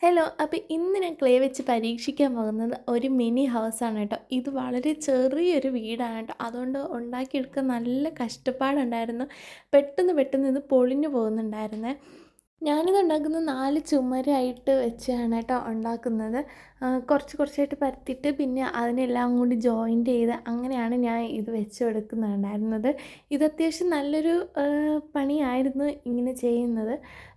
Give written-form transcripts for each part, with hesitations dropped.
Hello. അപ്പോൾ ഇന്ന് ഞാൻ ക്ലേ വെച്ച് പരീക്ഷിക്കാൻ പോകുന്നത് ഒരു മിനി ഹൗസാണ് കേട്ടോ. ഇത് വളരെ ചെറിയൊരു വീടാണ് കേട്ടോ. അതുകൊണ്ട് ഉണ്ടാക്കിയെടുക്കാൻ നല്ല കഷ്ടപ്പാടുണ്ടായിരുന്നു. പെട്ടെന്ന് പെട്ടെന്ന് ഇത് പൊളിഞ്ഞു പോകുന്നുണ്ടായിരുന്നേ. ഞാനിത് ഉണ്ടാക്കുന്നത് 4 ചുമരായിട്ട് വെച്ചാണ് കേട്ടോ ഉണ്ടാക്കുന്നത്. കുറച്ച് കുറച്ചായിട്ട് പരത്തിയിട്ട് പിന്നെ അതിനെല്ലാം കൂടി ജോയിൻ്റ് ചെയ്ത് അങ്ങനെയാണ് ഞാൻ ഇത് വെച്ച് കൊടുക്കുന്നുണ്ടായിരുന്നത്. ഇത് അത്യാവശ്യം നല്ലൊരു പണിയായിരുന്നു ഇങ്ങനെ ചെയ്യുന്നത്.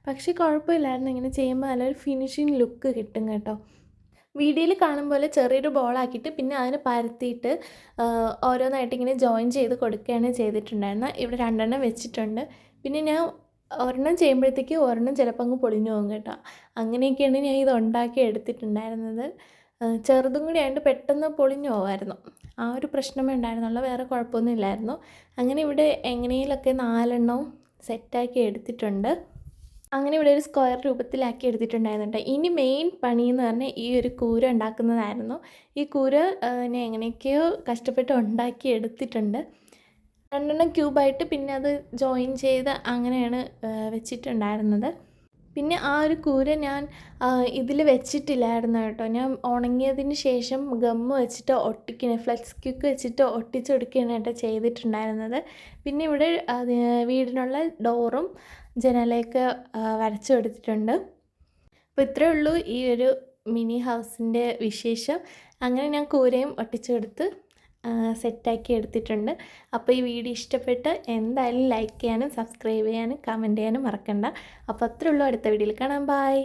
പക്ഷേ കുഴപ്പമില്ലായിരുന്നു. ഇങ്ങനെ ചെയ്യുമ്പോൾ നല്ലൊരു ഫിനിഷിങ് ലുക്ക് കിട്ടും കേട്ടോ. വീഡിയോയിൽ കാണും പോലെ ചെറിയൊരു ബോളാക്കിയിട്ട് പിന്നെ അതിനെ പരത്തിയിട്ട് ഓരോന്നായിട്ട് ഇങ്ങനെ ജോയിൻ ചെയ്ത് കൊടുക്കുകയാണ് ചെയ്തിട്ടുണ്ടായിരുന്നത്. ഇവിടെ 2 എണ്ണം വെച്ചിട്ടുണ്ട്. പിന്നെ ഞാൻ ഒരെണ്ണം ചെയ്യുമ്പോഴത്തേക്ക് ഒരെണ്ണം ചിലപ്പോൾ അങ്ങ് പൊളിഞ്ഞു പോകും കേട്ടോ. അങ്ങനെയൊക്കെയാണ് ഞാൻ ഇത് ഉണ്ടാക്കി എടുത്തിട്ടുണ്ടായിരുന്നത്. ചെറുതും കൂടി ആയതുകൊണ്ട് പെട്ടെന്ന് പൊളിഞ്ഞു പോകുമായിരുന്നു. ആ ഒരു പ്രശ്നമേ ഉണ്ടായിരുന്നുള്ളൂ, വേറെ കുഴപ്പമൊന്നും ഇല്ലായിരുന്നു. അങ്ങനെ ഇവിടെ എങ്ങനെയെങ്കിലുമൊക്കെ 4 എണ്ണവും സെറ്റാക്കി എടുത്തിട്ടുണ്ട്. അങ്ങനെ ഇവിടെ ഒരു സ്ക്വയർ രൂപത്തിലാക്കി എടുത്തിട്ടുണ്ടായിരുന്നു കേട്ടോ. ഇനി മെയിൻ പണി എന്ന് പറഞ്ഞാൽ ഈ ഒരു കൂര ഉണ്ടാക്കുന്നതായിരുന്നു. ഈ കൂര ഞാൻ എങ്ങനെയൊക്കെയോ കഷ്ടപ്പെട്ട് ഉണ്ടാക്കി എടുത്തിട്ടുണ്ട്. 2 എണ്ണം ക്യൂബായിട്ട് പിന്നെ അത് ജോയിൻ ചെയ്ത് അങ്ങനെയാണ് വെച്ചിട്ടുണ്ടായിരുന്നത്. പിന്നെ ആ ഒരു കൂര ഞാൻ ഇതിൽ വെച്ചിട്ടില്ലായിരുന്നു കേട്ടോ. ഞാൻ ഉണങ്ങിയതിന് ശേഷം ഗമ്മ് വെച്ചിട്ട് ഫ്ലെക്സ് ക്വിക്ക് വെച്ചിട്ട് ഒട്ടിച്ചെടുക്കുകയാണ് കേട്ടോ ചെയ്തിട്ടുണ്ടായിരുന്നത്. പിന്നെ ഇവിടെ വീടിനുള്ള ഡോറും ജനലൊക്കെ വരച്ചു കൊടുത്തിട്ടുണ്ട്. അപ്പോൾ ഇത്രയേ ഉള്ളൂ ഈ ഒരു മിനി ഹൗസിൻ്റെ വിശേഷം. അങ്ങനെ ഞാൻ കൂരയും ഒട്ടിച്ചു കൊടുത്ത് സെറ്റാക്കി എടുത്തിട്ടുണ്ട്. അപ്പോൾ ഈ വീഡിയോ ഇഷ്ടപ്പെട്ട് എന്തായാലും ലൈക്ക് ചെയ്യാനും സബ്സ്ക്രൈബ് ചെയ്യാനും കമൻറ്റ് ചെയ്യാനും മറക്കണ്ട. അപ്പോൾ അത്രയേ ഉള്ളൂ. അടുത്ത വീഡിയോയിൽ കാണാം. ബൈ.